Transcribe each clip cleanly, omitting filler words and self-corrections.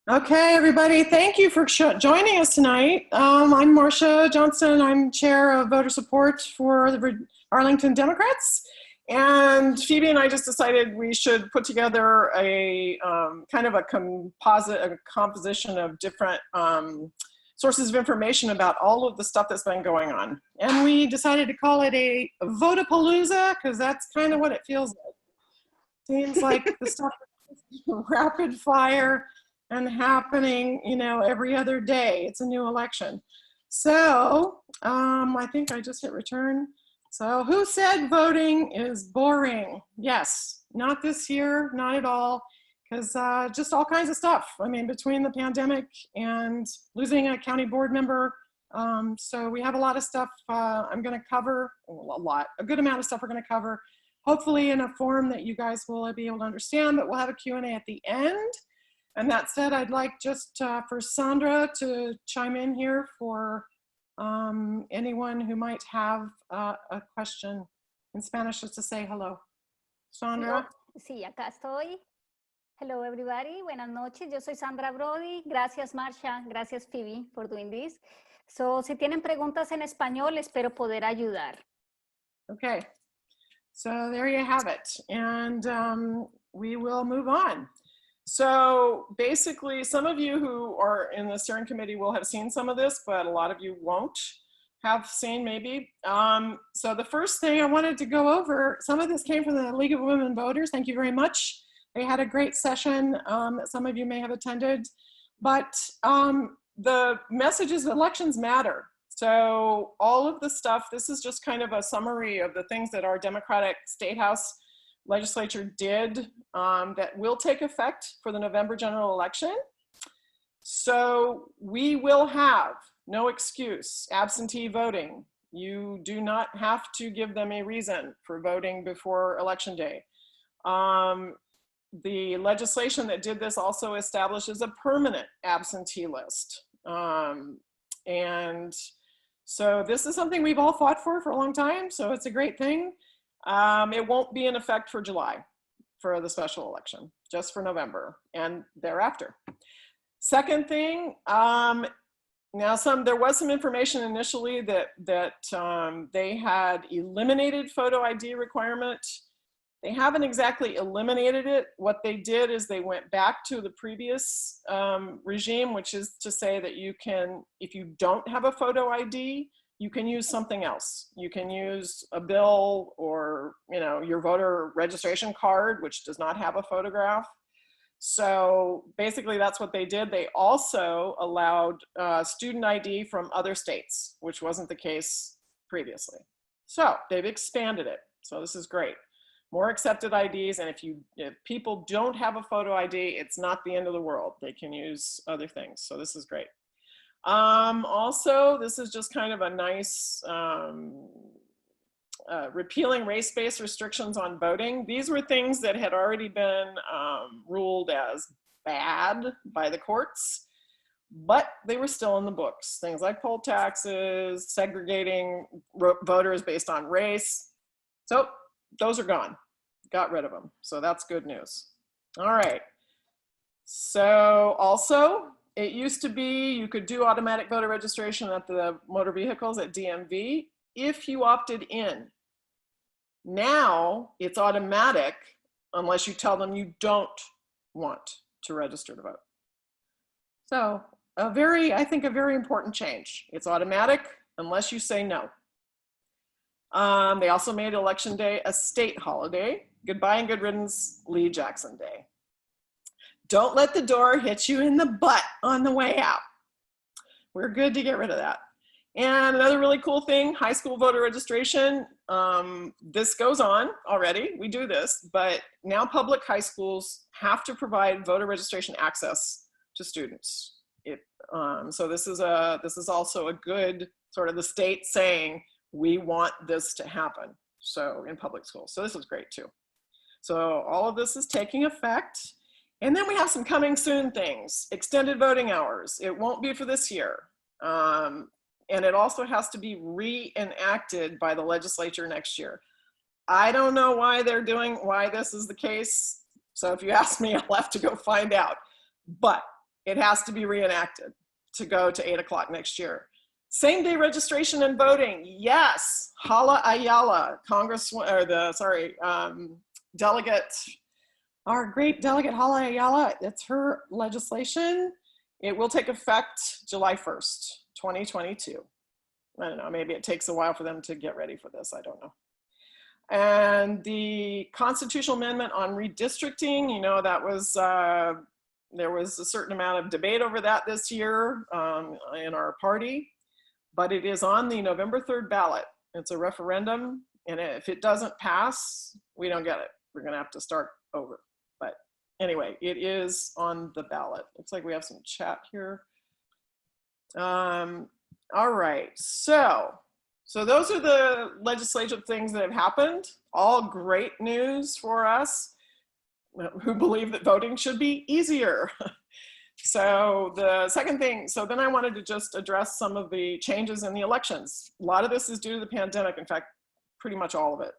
Okay, everybody, thank you for joining us tonight. I'm Marcia Johnson. I'm chair of voter support for the Arlington Democrats. And Phoebe and I just decided we should put together a kind of a composition of different sources of information about all of the stuff that's been going on. And we decided to call it a Votapalooza because that's kind of what it feels like. Seems like the stuff is rapid fire and happening, every other day. It's a new election. So I think I just hit return. So who said voting is boring? Yes, not this year, not at all, because just all kinds of stuff. I mean, between the pandemic and losing a county board member. So we have a lot of stuff I'm gonna cover, a good amount of stuff we're gonna cover, hopefully in a form that you guys will be able to understand, but we'll have a Q&A at the end. And that said, I'd like just for Sandra to chime in here for anyone who might have a question in Spanish, just to say hello. Sandra? Sí, acá estoy. Hello, everybody. Buenas noches. Yo soy Sandra Brody. Gracias, Marcia. Gracias, Phoebe, for doing this. So, si tienen preguntas en español, espero poder ayudar. Okay. So there you have it. And we will move on. So basically, some of you who are in the steering committee will have seen some of this, but a lot of you won't have seen maybe. So the first thing I wanted to go over, some of this came from the League of Women Voters. Thank you very much. They had a great session that some of you may have attended. But the message is elections matter. So all of the stuff, this is just kind of a summary of the things that our Democratic State House legislature did that will take effect for the November general election. So we will have, no excuse, absentee voting. You do not have to give them a reason for voting before election day. The legislation that did this also establishes a permanent absentee list. And so this is something we've all fought for a long time, so it's a great thing. It won't be in effect for July for the special election, just for November and thereafter. Second thing, now there was some information initially that they had eliminated photo ID requirement. They haven't exactly eliminated it. What they did is they went back to the previous regime, which is to say that you can, if you don't have a photo ID, you can use something else. You can use a bill or your voter registration card, which does not have a photograph. So basically that's what they did. They also allowed student ID from other states, which wasn't the case previously. So they've expanded it. So this is great. More accepted IDs, and if people don't have a photo ID, it's not the end of the world. They can use other things. So this is great. Also, this is just kind of a nice repealing race-based restrictions on voting. These were things that had already been ruled as bad by the courts, but they were still in the books. Things like poll taxes, segregating voters based on race. So those are gone, got rid of them. So that's good news. All right. So also, it used to be you could do automatic voter registration at the motor vehicles at DMV if you opted in. Now it's automatic unless you tell them you don't want to register to vote. So I think a very important change. It's automatic unless you say no. They also made Election Day a state holiday. Goodbye and good riddance, Lee Jackson Day. Don't let the door hit you in the butt on the way out. We're good to get rid of that. And another really cool thing, high school voter registration. This goes on already, we do this, but now public high schools have to provide voter registration access to students. So this is also a good sort of the state saying, we want this to happen. So in public schools, so this is great too. So all of this is taking effect. And then we have some coming soon things, extended voting hours. It won't be for this year. And it also has to be reenacted by the legislature next year. I don't know why this is the case. So if you ask me, I'll have to go find out. But It has to be reenacted to go to 8 o'clock next year. Same day registration and voting. Yes, Hala Ayala, delegate, our great delegate Hala Ayala, it's her legislation. It will take effect July 1st, 2022. I don't know, maybe it takes a while for them to get ready for this, I don't know. And the constitutional amendment on redistricting, you know, that was, there was a certain amount of debate over that this year in our party, but it is on the November 3rd ballot. It's a referendum, and if it doesn't pass, we don't get it. We're gonna have to start over. But anyway, it is on the ballot. Looks like we have some chat here. All right, so those are the legislative things that have happened. All great news for us who believe that voting should be easier. So the second thing, so then I wanted to just address some of the changes in the elections. A lot of this is due to the pandemic. In fact, pretty much all of it,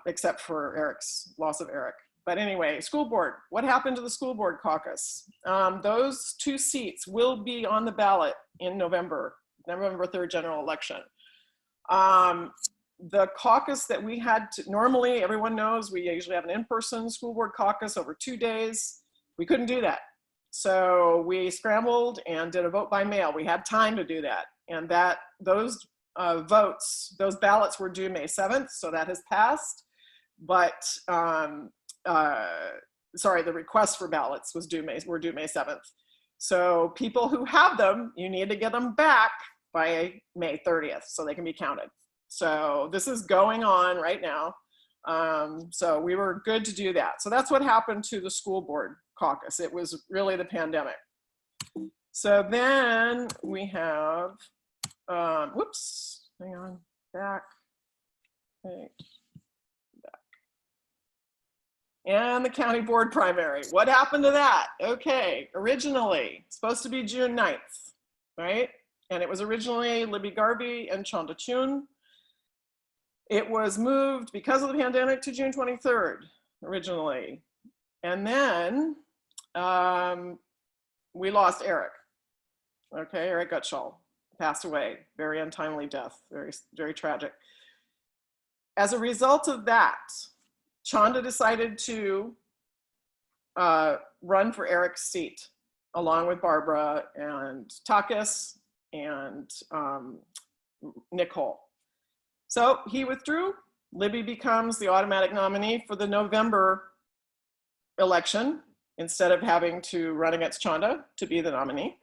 except for Eric's loss of Eric. But anyway, school board, what happened to the school board caucus? Those 2 seats will be on the ballot in November 3rd general election. The caucus that we had to, normally everyone knows we usually have an in-person school board caucus over 2 days. We couldn't do that. So we scrambled and did a vote by mail. We had time to do that. And those ballots were due May 7th, so that has passed. But, sorry, the request for ballots were due May 7th. So people who have them, you need to get them back by May 30th so they can be counted. So this is going on right now. So we were good to do that. So that's what happened to the school board caucus. It was really the pandemic. So then we have, whoops, hang on, back. And the county board primary. What happened to that? Okay, originally supposed to be June 9th, right? And it was originally Libby Garvey and Chanda Chun. It was moved because of the pandemic to June 23rd originally. And then we lost Eric. Okay, Eric Gutschall passed away, very untimely death, very, very tragic. As a result of that, Chanda decided to run for Eric's seat, along with Barbara and Caucus and Nicole. So he withdrew. Libby becomes the automatic nominee for the November election instead of having to run against Chanda to be the nominee.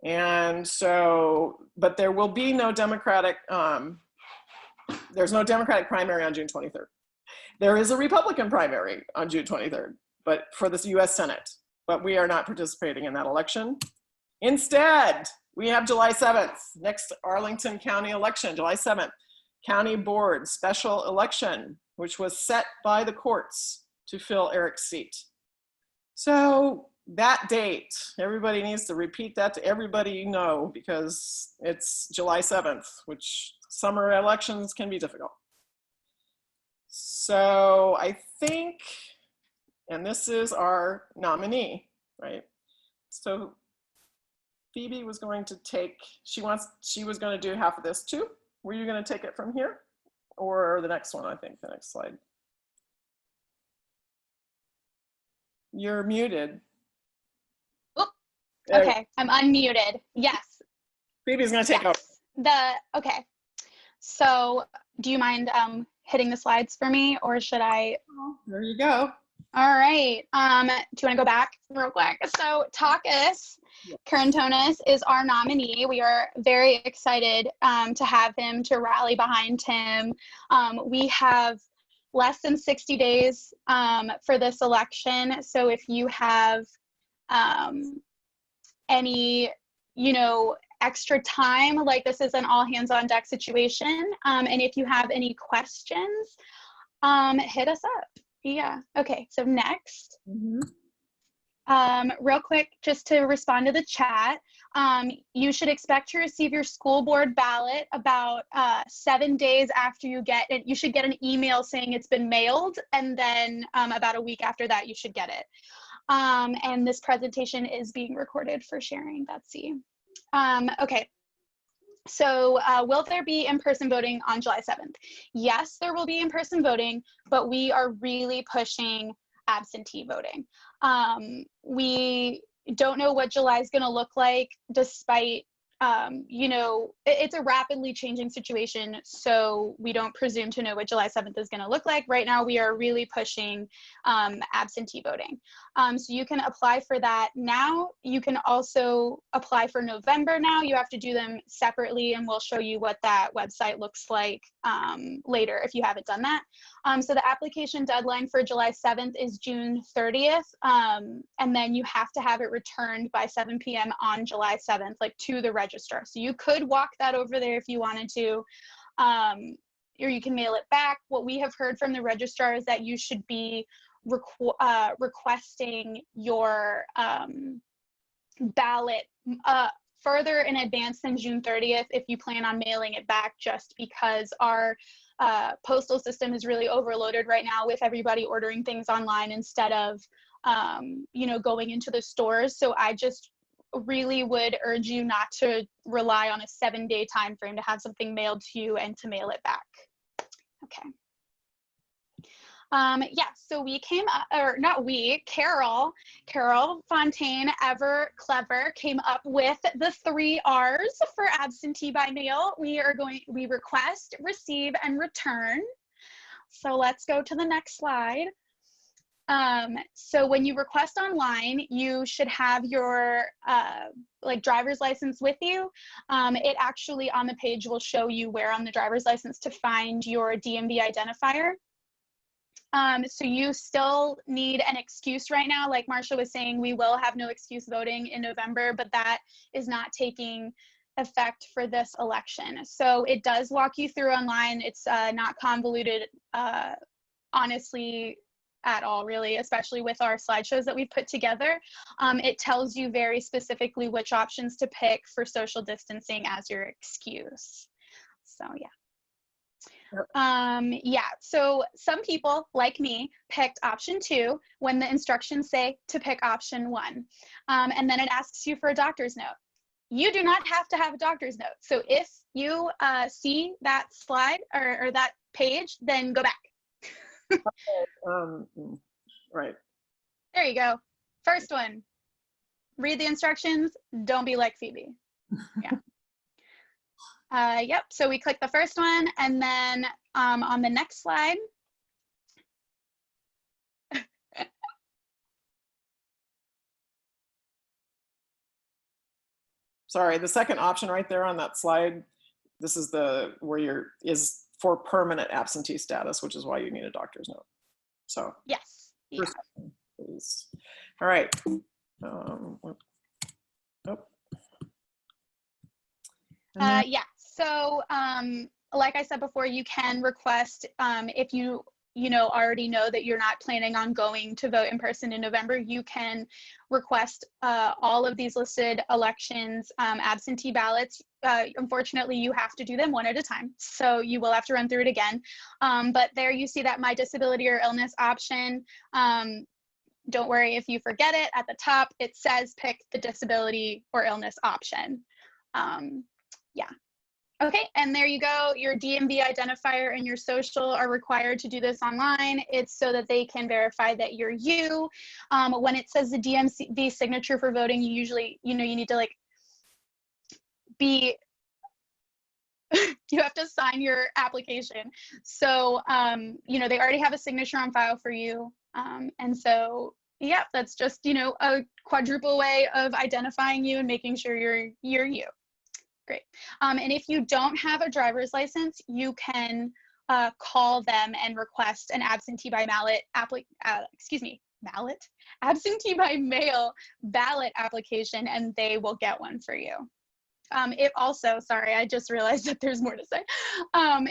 And so, but there will be no Democratic, there's no Democratic primary on June 23rd. There is a Republican primary on June 23rd, but for the US Senate, but we are not participating in that election. Instead, we have July 7th, next Arlington County election, July 7th, county board special election, which was set by the courts to fill Eric's seat. So that date, everybody needs to repeat that to everybody you know, because it's July 7th, which summer elections can be difficult. So I think, and this is our nominee, right? So Phoebe was going to take, she was going to do half of this too. Were you going to take it from here or the next one? I think the next slide. You're muted. Oh, okay, I'm unmuted. Yes. Phoebe's going to take over. Okay. So do you mind hitting the slides for me, or should I? There you go. All right. Do you want to go back real quick? So Caucus Carantonis is our nominee. We are very excited to have him, to rally behind him. We have less than 60 days for this election. So if you have any, extra time, like this is an all hands on deck situation. And if you have any questions, hit us up. Yeah. Okay. So next, real quick, just to respond to the chat, you should expect to receive your school board ballot about 7 days after you get it. You should get an email saying it's been mailed, and then about a week after that, you should get it. And this presentation is being recorded for sharing. Let's see. Okay. So will there be in-person voting on July 7th? Yes, there will be in-person voting, but we are really pushing absentee voting. We don't know what July is going to look like, despite, you know, it's a rapidly changing situation, so we don't presume to know what July 7th is going to look like. Right now, we are really pushing absentee voting. So you can apply for that now. You can also apply for November now. You have to do them separately, and we'll show you what that website looks like later if you haven't done that. So the application deadline for July 7th is June 30th, and then you have to have it returned by 7 p.m. on July 7th, like to the registrar. So you could walk that over there if you wanted to, or you can mail it back. What we have heard from the registrar is that you should be requesting your ballot further in advance than June 30th if you plan on mailing it back, just because our postal system is really overloaded right now with everybody ordering things online instead of you know, going into the stores. So I just really would urge you not to rely on a 7-day time frame to have something mailed to you and to mail it back. Okay. Yeah, so we came up, or not we, Carol Fontaine, ever clever, came up with the 3 R's for absentee by mail. We request, receive, and return. So let's go to the next slide. So when you request online, you should have your like driver's license with you. It actually on the page will show you where on the driver's license to find your DMV identifier. So you still need an excuse right now. Like Marsha was saying, we will have no excuse voting in November, but that is not taking effect for this election. So it does walk you through online. It's not convoluted, honestly, at all, really, especially with our slideshows that we've put together. It tells you very specifically which options to pick for social distancing as your excuse. So yeah. Yeah, so some people, like me, picked option 2 when the instructions say to pick option 1. And then it asks you for a doctor's note. You do not have to have a doctor's note. So if you see that slide or that page, then go back. Right. There you go. First one, read the instructions. Don't be like Phoebe. Yeah. Yep, so we click the first one, and then on the next slide, Sorry, the second option right there on that slide, this is is for permanent absentee status, which is why you need a doctor's note. So yes. Yeah. Please. All right. Yeah, so like I said before, you can request if you already know that you're not planning on going to vote in person in November, you can request all of these listed elections absentee ballots. Unfortunately, you have to do them one at a time, so you will have to run through it again. But there you see that my disability or illness option. Don't worry if you forget it. At the top, it says pick the disability or illness option. Yeah. Okay, and there you go. Your DMV identifier and your social are required to do this online. It's so that they can verify that you're you. When it says the DMV signature for voting, you usually, you need to like be, you have to sign your application. So, they already have a signature on file for you. And so, yeah, that's just, a quadruple way of identifying you and making sure you're you. Great. And if you don't have a driver's license, you can call them and request an absentee by absentee by mail ballot application, and they will get one for you. It also, sorry, I just realized that there's more to say.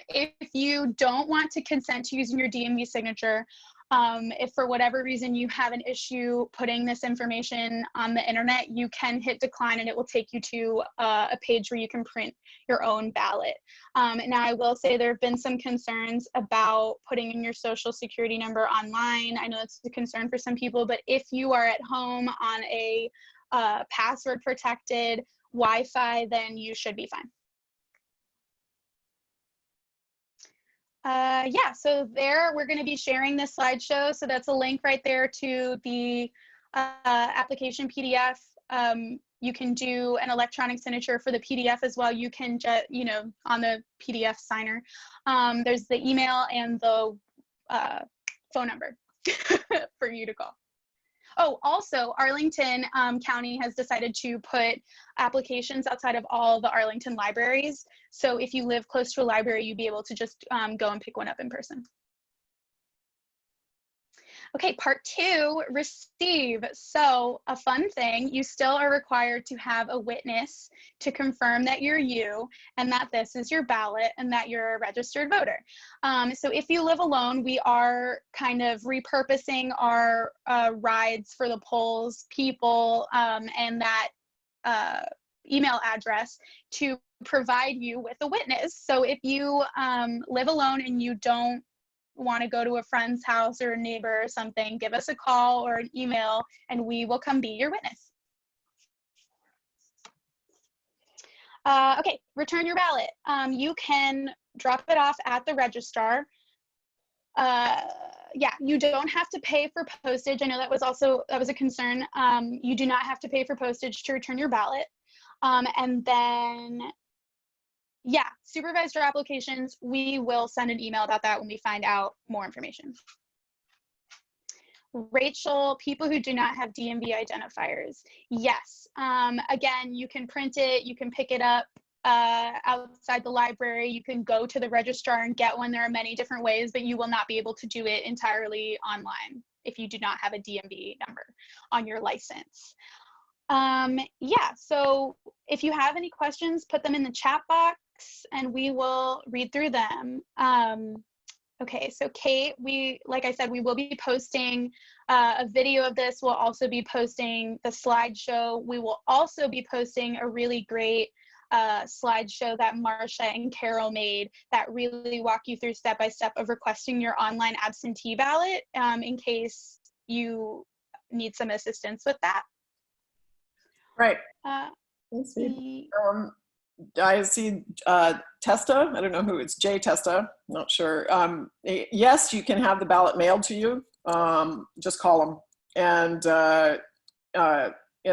If you don't want to consent to using your DMV signature, If for whatever reason you have an issue putting this information on the internet, you can hit decline and it will take you to a page where you can print your own ballot. Now I will say there have been some concerns about putting in your social security number online. I know it's a concern for some people, but if you are at home on a password protected Wi-Fi, then you should be fine. Yeah, so there we're going to be sharing this slideshow. So that's a link right there to the application PDF. You can do an electronic signature for the PDF as well. You can just, you know, on the PDF signer. There's the email and the phone number for you to call. Oh, also, Arlington County has decided to put applications outside of all the Arlington libraries. So if you live close to a library, you'd be able to just go and pick one up in person. Okay, part 2, receive. So a fun thing, you still are required to have a witness to confirm that you're you and that this is your ballot and that you're a registered voter. So if you live alone, we are kind of repurposing our rides for the polls people and that email address to provide you with a witness. So if you live alone and you don't want to go to a friend's house or a neighbor or something, give us a call or an email and we will come be your witness. Okay, return your ballot. You can drop it off at the registrar. Yeah, you don't have to pay for postage. I know that was a concern. You do not have to pay for postage to return your ballot. And then yeah, supervised your applications. We will send an email about that when we find out more information. Rachel, people who do not have DMV identifiers. Yes, again, you can print it, you can pick it up outside the library, you can go to the registrar and get one. There are many different ways, but you will not be able to do it entirely online if you do not have a DMV number on your license. Yeah, so if you have any questions, put them in the chat box and we will read through them. Okay, so Kate, like I said, we will be posting a video of this. We'll also be posting the slideshow. We will also be posting a really great slideshow that Marcia and Carol made that really walk you through step-by-step of requesting your online absentee ballot in case you need some assistance with that. Right. I see Testa. I don't know who it's. Jay Testa. Not sure. Yes, you can have the ballot mailed to you. Just call them, and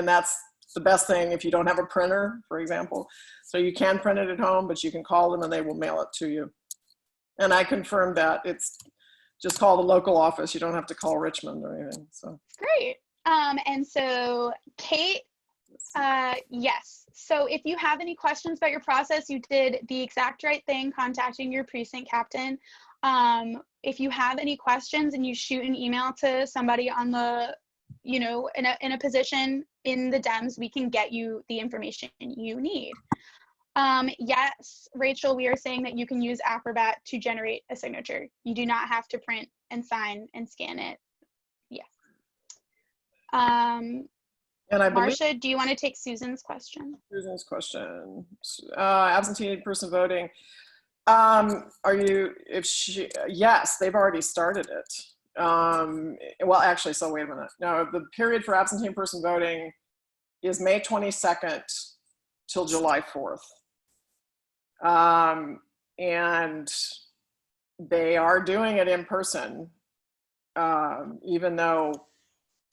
that's the best thing if you don't have a printer, for example. So you can print it at home, but you can call them and they will mail it to you. And I confirmed that. It's just call the local office. You don't have to call Richmond or anything. So great. And so Kate. Yes. So if you have any questions about your process, you did the exact right thing, contacting your precinct captain. If you have any questions and you shoot an email to somebody on the, you know, in a position in the Dems, we can get you the information you need. Yes, Rachel, we are saying that you can use Acrobat to generate a signature. You do not have to print and sign and scan it. Yeah. And I believe, Marcia, do you want to take Susan's question? Susan's question. Absentee person voting. Yes, they've already started it. Well, actually, so wait a minute. No, the period for absentee person voting is May 22nd till July 4th. And they are doing it in person, even though,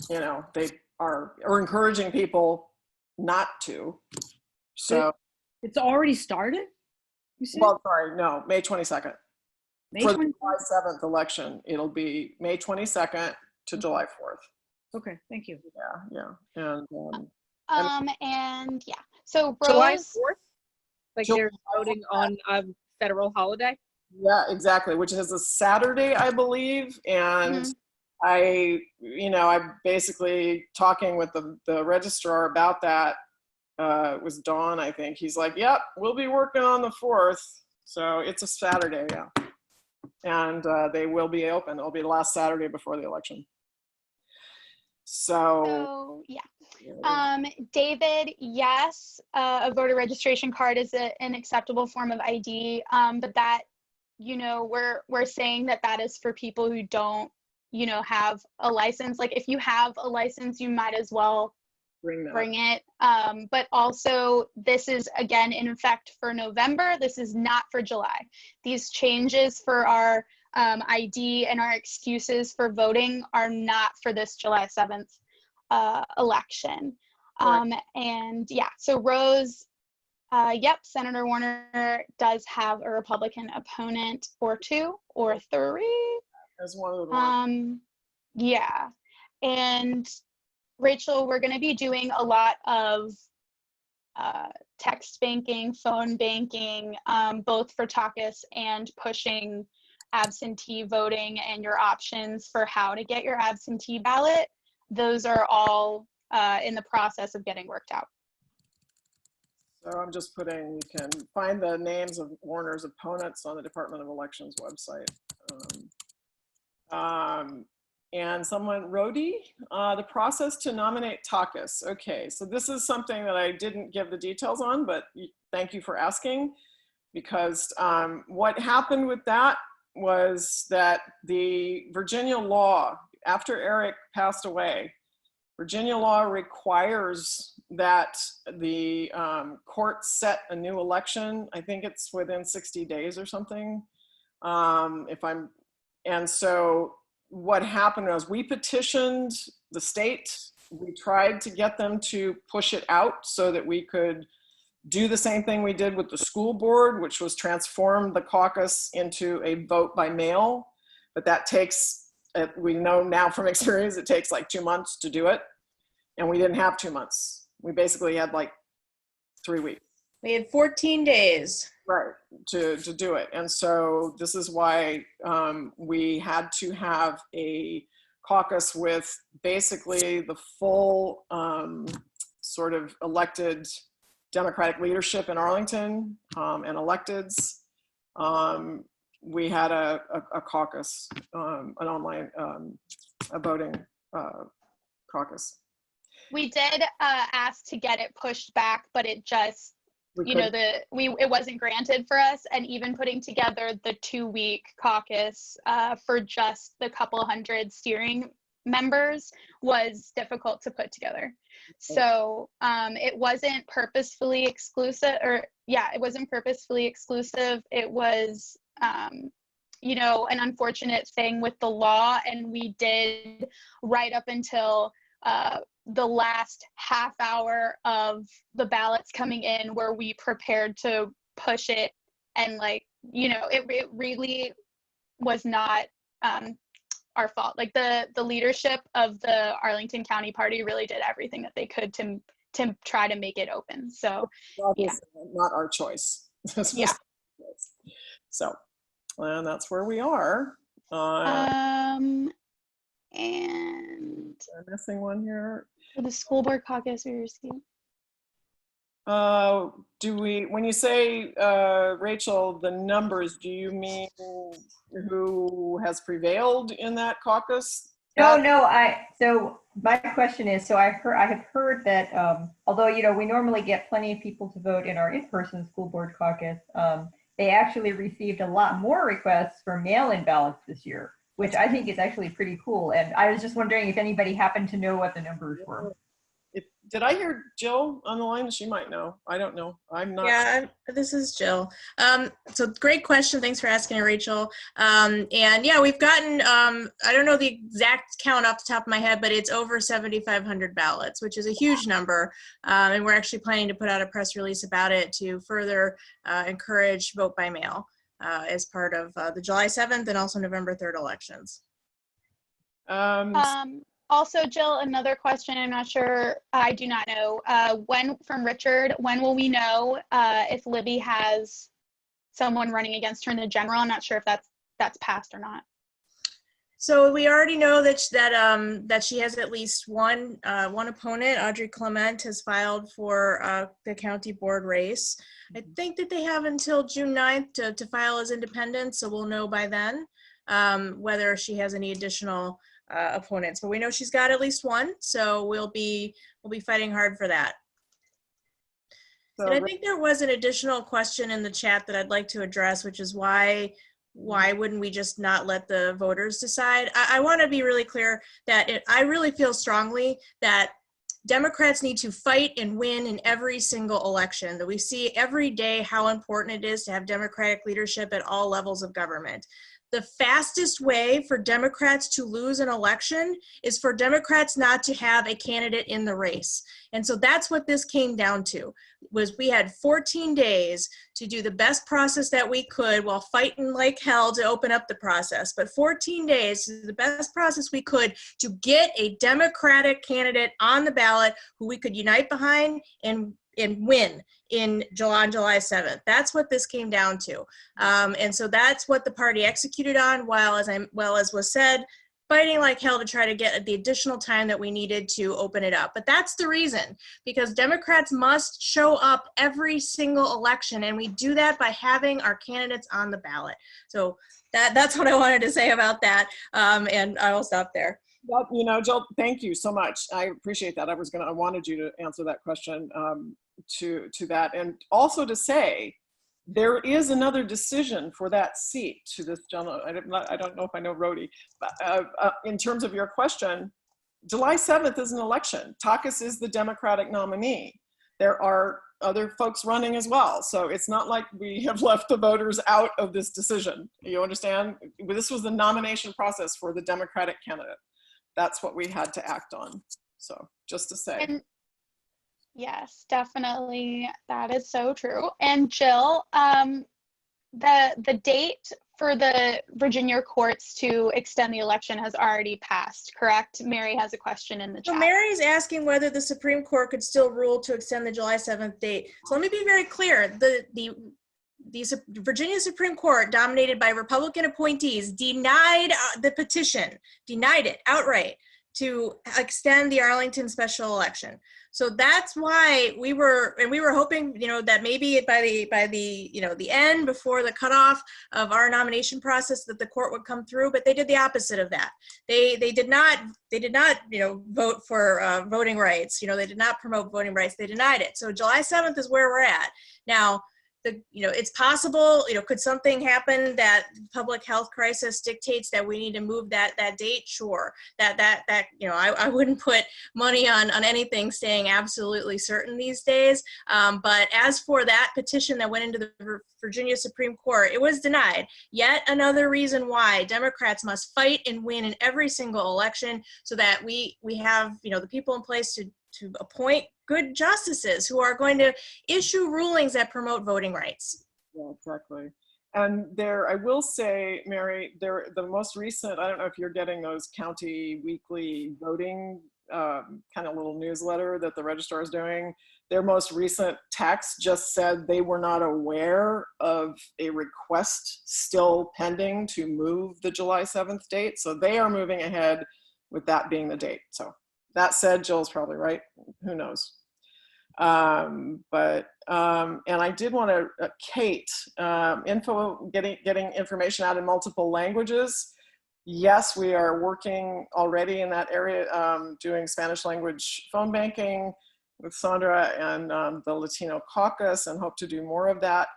you know, they are encouraging people not to. So it's already started? You said? Well, sorry, no, May 22nd. May For 22nd? the July 7th election, it'll be May 22nd to July 4th. Okay, thank you. Yeah. And yeah. So Rose, July 4th? Like July they're voting on a federal holiday? Yeah, exactly, which is a Saturday, I believe. And I'm basically talking with the registrar about that. It was Dawn, I think. He's like, yep, we'll be working on the 4th. So it's a Saturday, yeah. And they will be open. It'll be the last Saturday before the election. So yeah. David, yes, a voter registration card is an acceptable form of ID, but that, you know, we're saying that is for people who don't, you know, have a license. Like if you have a license, you might as well bring it. But also this is again in effect for November. This is not for July. These changes for our ID and our excuses for voting are not for this July 7th election. And yeah, so Rose, yep, Senator Warner does have a Republican opponent or two or three. As one of the yeah, and Rachel, we're going to be doing a lot of text banking, phone banking, both for Caucus and pushing absentee voting and your options for how to get your absentee ballot. Those are all in the process of getting worked out. So I'm just putting, you can find the names of Warner's opponents on the Department of Elections website. And someone, Rodi, the process to nominate Caucus. Okay, so this is something that I didn't give the details on, but thank you for asking, because what happened with that was that the Virginia law, after Eric passed away, Virginia law requires that the court set a new election. I think it's within 60 days or something. And so what happened was we petitioned the state. We tried to get them to push it out so that we could do the same thing we did with the school board, which was transform the caucus into a vote by mail. But that takes, we know now from experience, it takes like 2 months to do it. And we didn't have 2 months. We basically had like 3 weeks. We had 14 days. Right, to do it. And so this is why we had to have a caucus with basically the full sort of elected Democratic leadership in Arlington and electeds. We had a caucus, an online a voting caucus. We did ask to get it pushed back, but it just, it wasn't granted for us. And even putting together the 2-week caucus for just the couple hundred steering members was difficult to put together. So it wasn't purposefully exclusive, it wasn't purposefully exclusive. It was, you know, an unfortunate thing with the law. And we did right up until the last half hour of the ballots coming in where we prepared to push it. And like, you know, it really was not our fault. Like the leadership of the Arlington County Party really did everything that they could to try to make it open. So yeah. Not our choice. Yeah. So, and that's where we are. And I'm missing one here. for the school board caucus we received. When you say, Rachel, the numbers, do you mean who has prevailed in that caucus? No, so my question is, so I have heard that, although, you know, we normally get plenty of people to vote in our in-person school board caucus, they actually received a lot more requests for mail-in ballots this year, which I think is actually pretty cool. And I was just wondering if anybody happened to know what the numbers were. Did I hear Jill on the line? She might know. I don't know. I'm not. Yeah, this is Jill. So great question. Thanks for asking it, Rachel. And yeah, we've gotten, I don't know the exact count off the top of my head, but it's over 7,500 ballots, which is a huge number. And we're actually planning to put out a press release about it to further encourage vote by mail as part of the July 7th and also November 3rd elections. Also, Jill, another question. I'm not sure. I do not know. From Richard, when will we know if Libby has someone running against her in the general? I'm not sure if that's passed or not. So we already know that she has at least one opponent. Audrey Clement has filed for the county board race. I think that they have until June 9th to file as independent, so we'll know by then whether she has any additional opponents. But we know she's got at least one, so we'll be fighting hard for that. So, And I think there was an additional question in the chat that I'd like to address, which is why wouldn't we just not let the voters decide? I want to be really clear that I really feel strongly that Democrats need to fight and win in every single election, that we see every day how important it is to have Democratic leadership at all levels of government. The fastest way for Democrats to lose an election is for Democrats not to have a candidate in the race. And so that's what this came down to, was we had 14 days to do the best process that we could while fighting like hell to open up the process. But 14 days is the best process we could to get a Democratic candidate on the ballot who we could unite behind and win on July 7th. That's what this came down to. And so that's what the party executed on, while as was said, fighting like hell to try to get the additional time that we needed to open it up. But that's the reason, because Democrats must show up every single election, and we do that by having our candidates on the ballot. So that's what I wanted to say about that, and I will stop there. well, you know, Jill, thank you so much. I appreciate that. I wanted you to answer that question to that, and also to say there is another decision for that seat to this gentleman. I don't know if I know Rhodey, but in terms of your question, July 7th is an election. Caucus is the Democratic nominee. There are other folks running as well. So it's not like we have left the voters out of this decision. You understand? This was the nomination process for the Democratic candidate. That's what we had to act on. So just to say. And yes, definitely. That is so true. And Jill, the date for the Virginia courts to extend the election has already passed, correct? Mary has a question in the chat. So Mary's asking whether the Supreme Court could still rule to extend the July 7th date. So let me be very clear. The Virginia Supreme Court, dominated by Republican appointees, denied the petition, denied it outright to extend the Arlington special election. So that's why we were hoping, you know, that maybe by the you know, the end, before the cutoff of our nomination process, that the court would come through, but they did the opposite of that. They did not, you know, vote for voting rights. You know, they did not promote voting rights. They denied it. So July 7th is where we're at now. You know, it's possible, you know, could something happen that public health crisis dictates that we need to move that date? Sure. That you know, I wouldn't put money on anything staying absolutely certain these days. But as for that petition that went into the Virginia Supreme Court, it was denied. Yet another reason why Democrats must fight and win in every single election, so that we have, you know, the people in place to appoint good justices who are going to issue rulings that promote voting rights. Yeah, exactly. And there, I will say, Mary, the most recent, I don't know if you're getting those county weekly voting kind of little newsletter that the registrar is doing. Their most recent text just said they were not aware of a request still pending to move the July 7th date. So they are moving ahead with that being the date. So that said, Jill's probably right. Who knows? And I did want to, Kate, getting information out in multiple languages. Yes, we are working already in that area, doing Spanish language phone banking with Sandra and the Latino Caucus, and hope to do more of that.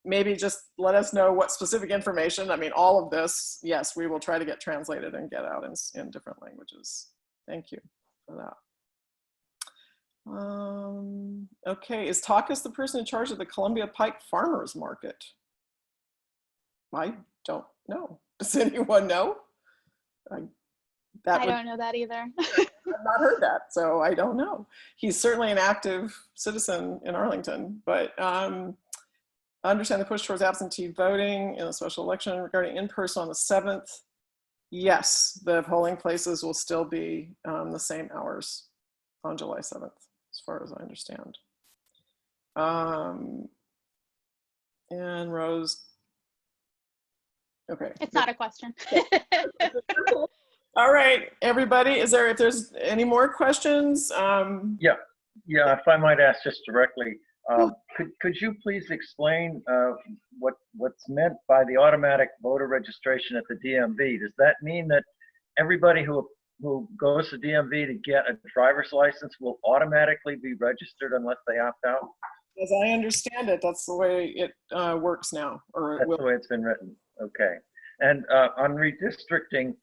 Maybe just let us know what specific information. I mean, all of this, yes, we will try to get translated and get out in different languages. Thank you for that. Okay, is Caucus the person in charge of the Columbia Pike Farmers Market? I don't know. Does anyone know? I don't know that either. I've not heard that, so I don't know. He's certainly an active citizen in Arlington, but I understand the push towards absentee voting in a special election regarding in-person on the 7th. Yes, the polling places will still be the same hours on July 7th, as far as I understand. And Rose, Okay. It's not a question. All right, everybody, if there's any more questions? Yeah, if I might ask just directly, could you please explain what's meant by the automatic voter registration at the DMV? Does that mean that everybody who goes to DMV to get a driver's license will automatically be registered unless they opt out? As I understand it, that's the way it works now, or it That's will. the way it's been written. Okay. And on redistricting,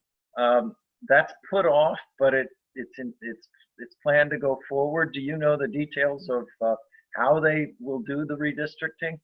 that's put off, but it's planned to go forward. Do you know the details of how they will do the redistricting?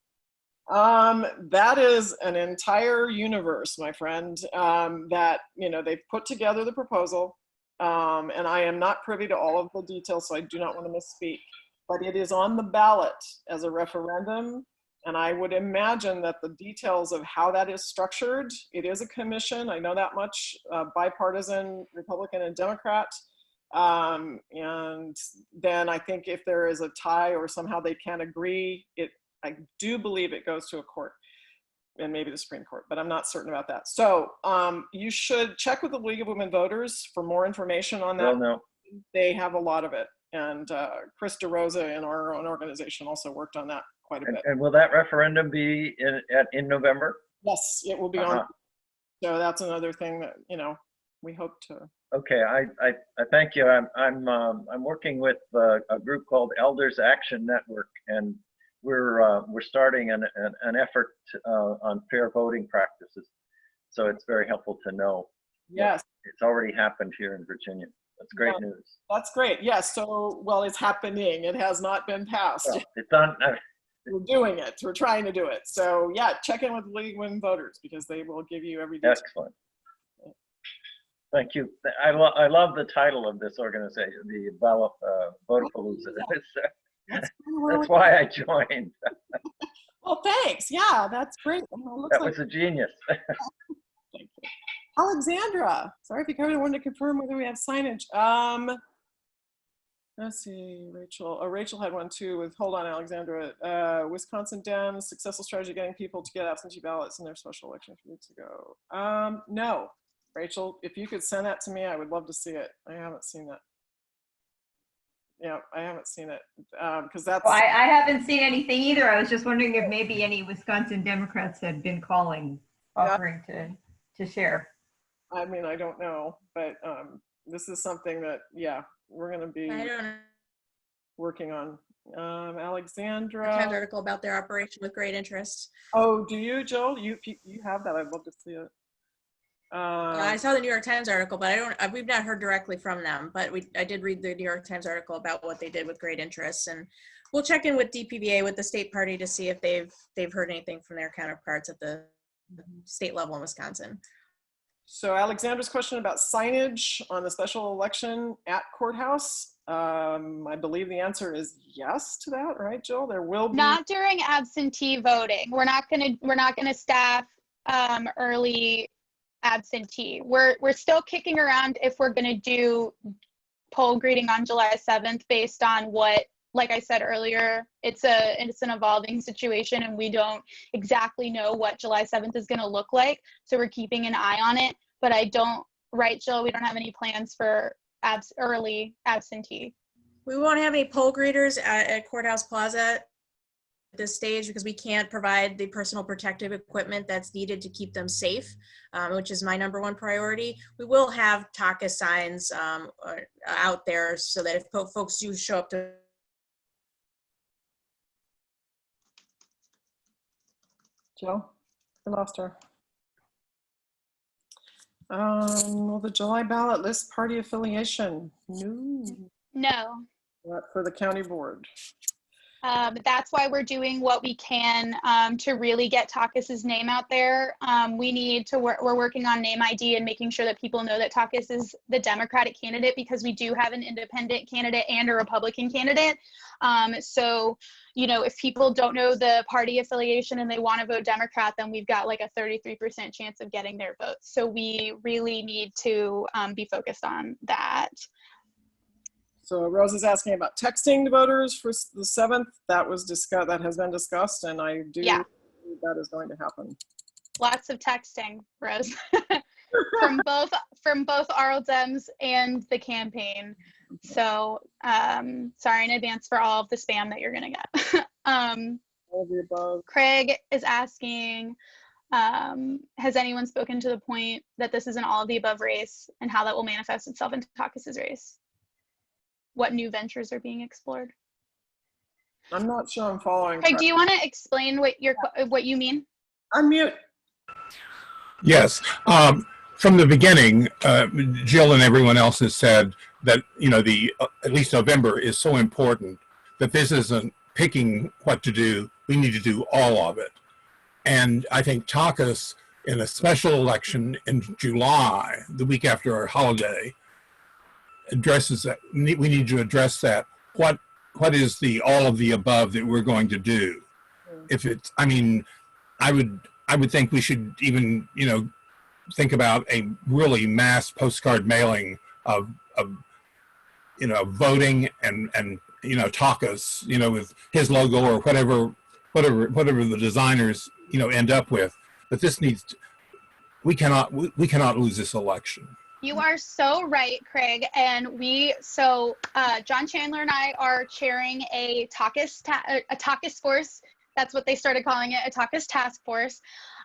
That is an entire universe, my friend, that, they've put together the proposal, and I am not privy to all of the details, so I do not want to misspeak, but it is on the ballot as a referendum, and I would imagine that the details of how that is structured, it is a commission, I know that much, bipartisan, Republican and Democrat, and then I think if there is a tie or somehow they can't agree, I do believe it goes to a court and maybe the Supreme Court, but I'm not certain about that. So you should check with the League of Women Voters for more information on that. Well, no. They have a lot of it. And Chris DeRosa in our own organization also worked on that quite a bit. And will that referendum be in November? Yes, it will be on. So that's another thing that, we hope to. Okay, I thank you. I'm working with a group called Elders Action Network, and we're starting an effort on fair voting practices. So it's very helpful to know. Yes, it's already happened here in Virginia. That's great news. That's great. Yes. So, well, it's happening. It has not been passed. Well, it's on. We're doing it. We're trying to do it. So yeah, check in with League of Women Voters because they will give you every detail. Excellent. Thank you. I love the title of this organization, the Votapalooza. That's why I joined. Well, thanks. Yeah, that's great. That was a genius. Thank you. Alexandra, sorry if you covered it, wanted to confirm whether we have signage. Let's see, Rachel. Oh, Rachel had one too with, hold on, Alexandra. Wisconsin Dems, successful strategy getting people to get absentee ballots in their special election a few weeks ago. No, Rachel, if you could send that to me, I would love to see it. I haven't seen that. Yeah, I haven't seen it because that's. Well, I haven't seen anything either. I was just wondering if maybe any Wisconsin Democrats had been calling, offering to share. I mean, I don't know, but this is something that, yeah, we're going to be working on. Alexandra. A Times article about their operation with great interest. Oh, do you, Jill? You have that. I'd love to see it. I saw the New York Times article, but we've not heard directly from them, but I did read the New York Times article about what they did with great interest, and we'll check in with DPBA, with the state party, to see if they've heard anything from their counterparts at the state level in Wisconsin. So Alexandra's question about signage on the special election at courthouse, I believe the answer is yes to that, right, Jill? There will be. Not during absentee voting. We're not gonna staff early absentee. We're still kicking around if we're gonna do poll greeting on July 7th based on what, like I said earlier, it's an evolving situation and we don't exactly know what July 7th is going to look like. So we're keeping an eye on it, but right, Jill, we don't have any plans for early absentee. We won't have any poll greeters at Courthouse Plaza at this stage because we can't provide the personal protective equipment that's needed to keep them safe, which is my #1 priority. We will have Caucus signs out there so that if folks do show up to Jill, I lost her. Well, the July ballot list party affiliation. No. For the county board. That's why we're doing what we can to really get Caucus's name out there. We're working on name ID and making sure that people know that Caucus is the Democratic candidate because we do have an independent candidate and a Republican candidate. So, if people don't know the party affiliation and they want to vote Democrat, then we've got like a 33% chance of getting their votes. So we really need to be focused on that. So Rose is asking about texting to voters for the 7th. That was discussed. That has been discussed, and I do believe that is going to happen. Lots of texting, Rose, from both RL Dems and the campaign. So sorry in advance for all of the spam that you're gonna get. All of the above. Craig is asking, has anyone spoken to the point that this is an all of the above race and how that will manifest itself into Caucus's race? What new ventures are being explored? I'm not sure I'm following. Craig, do you want to explain what you mean? Unmute. Yes. From the beginning, Jill and everyone else has said that, you know, at least November is so important that this isn't picking what to do. We need to do all of it. And I think Caucus, in a special election in July, the week after our holiday, addresses that. We need to address that. What is the all of the above that we're going to do? If it's, I mean, I would think we should even, you know, think about a really mass postcard mailing of you know, voting and you know, Caucus, you know, with his logo or whatever the designers, you know, end up with. But this needs to, we cannot lose this election. You are so right, Craig. And John Chandler and I are chairing a Caucus force. That's what they started calling it, a Caucus task force,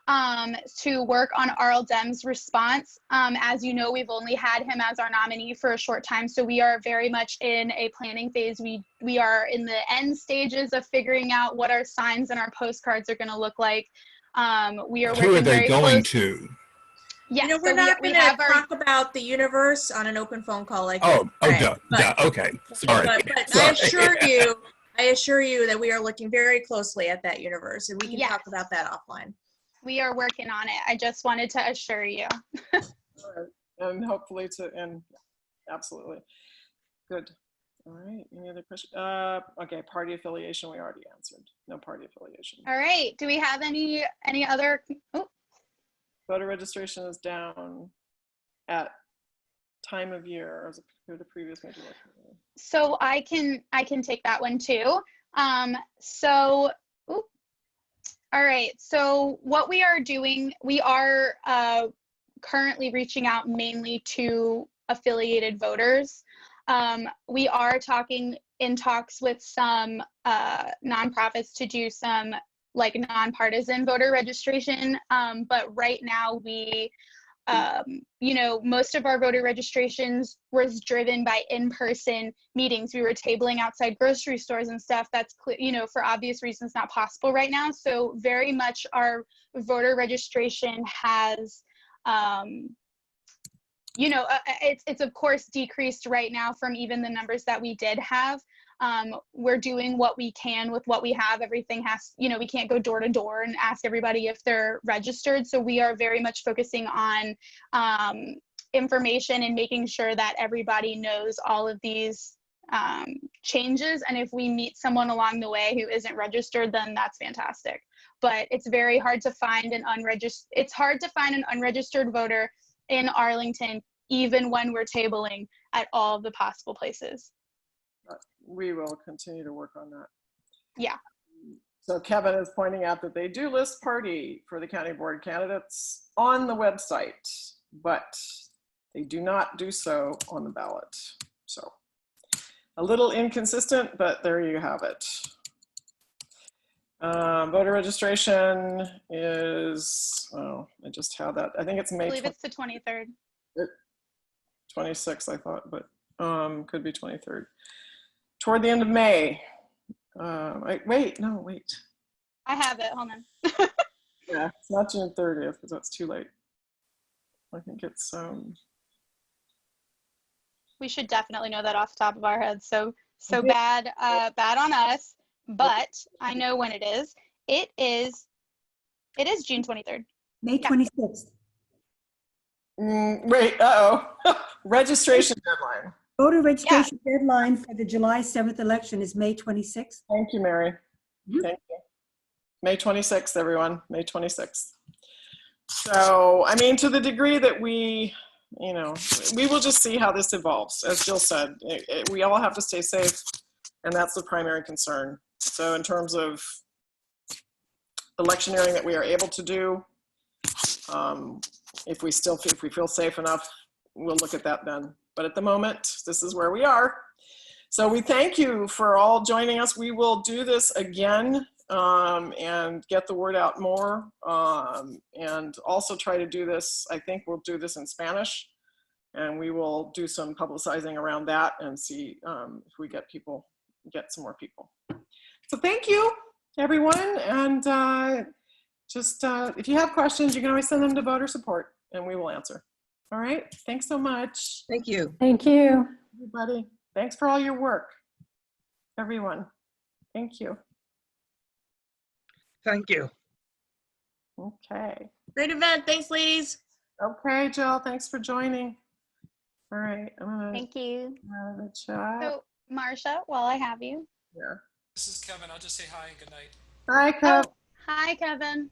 to work on RL Dem's response. As you know, we've only had him as our nominee for a short time, so we are very much in a planning phase. We are in the end stages of figuring out what our signs and our postcards are going to look like. We are Who are they going to? Yes, You know, we're not going to talk about the universe on an open phone call like Oh, this. duh, okay, sorry. But Sorry. I assure you that we are looking very closely at that universe, and we can talk about that offline. We are working on it. I just wanted to assure you. All right. And hopefully absolutely. Good. All right. Any other questions? Okay. Party affiliation, we already answered. No party affiliation. All right. Do we have any other? Oh. Voter registration is down at time of year as compared to previous major election. So I can take that one too. All right. So what we are doing, we are currently reaching out mainly to affiliated voters. We are in talks with some nonprofits to do some like nonpartisan voter registration. But right now we, you know, most of our voter registrations was driven by in-person meetings. We were tabling outside grocery stores and stuff. That's, you know, for obvious reasons, not possible right now. So very much our voter registration has, you know, it's of course decreased right now from even the numbers that we did have. We're doing what we can with what we have. Everything has, you know, we can't go door to door and ask everybody if they're registered. So we are very much focusing on information and making sure that everybody knows all of these changes. And if we meet someone along the way who isn't registered, then that's fantastic. But it's very hard to find an unregistered voter in Arlington, even when we're tabling at all of the possible places. We will continue to work on that. Yeah. So Kevin is pointing out that they do list party for the county board candidates on the website, but they do not do so on the ballot. So a little inconsistent, but there you have it. Voter registration is, oh, I just had that. I think it's May. I believe it's the 23rd. 26th, I thought, but could be 23rd. Toward the end of May. Wait. I have it, hold on. Yeah, it's not June 30th because that's too late. I think it's, we should definitely know that off the top of our heads. So bad on us, but I know when it is. It is June 23rd. May 26th. Wait, registration deadline. Voter registration deadline for the July 7th election is May 26th. Thank you, Mary. Thank you. May 26th, everyone, May 26th. So, I mean, to the degree that we, you know, we will just see how this evolves. As Jill said, we all have to stay safe, and that's the primary concern. So in terms of electioneering that we are able to do, If we feel safe enough, we'll look at that then. But at the moment, this is where we are. So we thank you for all joining us. We will do this again and get the word out more, and also try to do this. I think we'll do this in Spanish, and we will do some publicizing around that and see if we get some more people. So thank you, everyone. And if you have questions, you can always send them to voter support and we will answer. All right. Thanks so much. Thank you. Thank you. Everybody. Thanks for all your work, everyone. Thank you. Thank you. Okay. Great event. Thanks, ladies. Okay, Jill. Thanks for joining. All right. I'm gonna Thank you. have a chat. So, Marcia, while I have you. Yeah. This is Kevin. I'll just say hi and good night. Hi, Kev. Oh, hi, Kevin.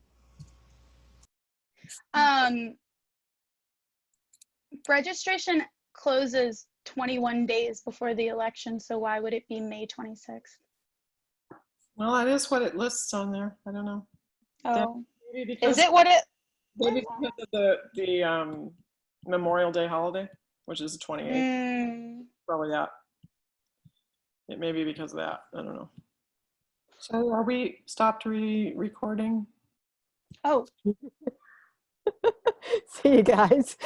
Registration closes 21 days before the election, so why would it be May 26th? Well, that is what it lists on there. I don't know. Oh, Maybe because, is it what it? maybe because of the Memorial Day holiday, which is the 28th. Probably that. It may be because of that. I don't know. So are we stopped recording? Oh. See you guys.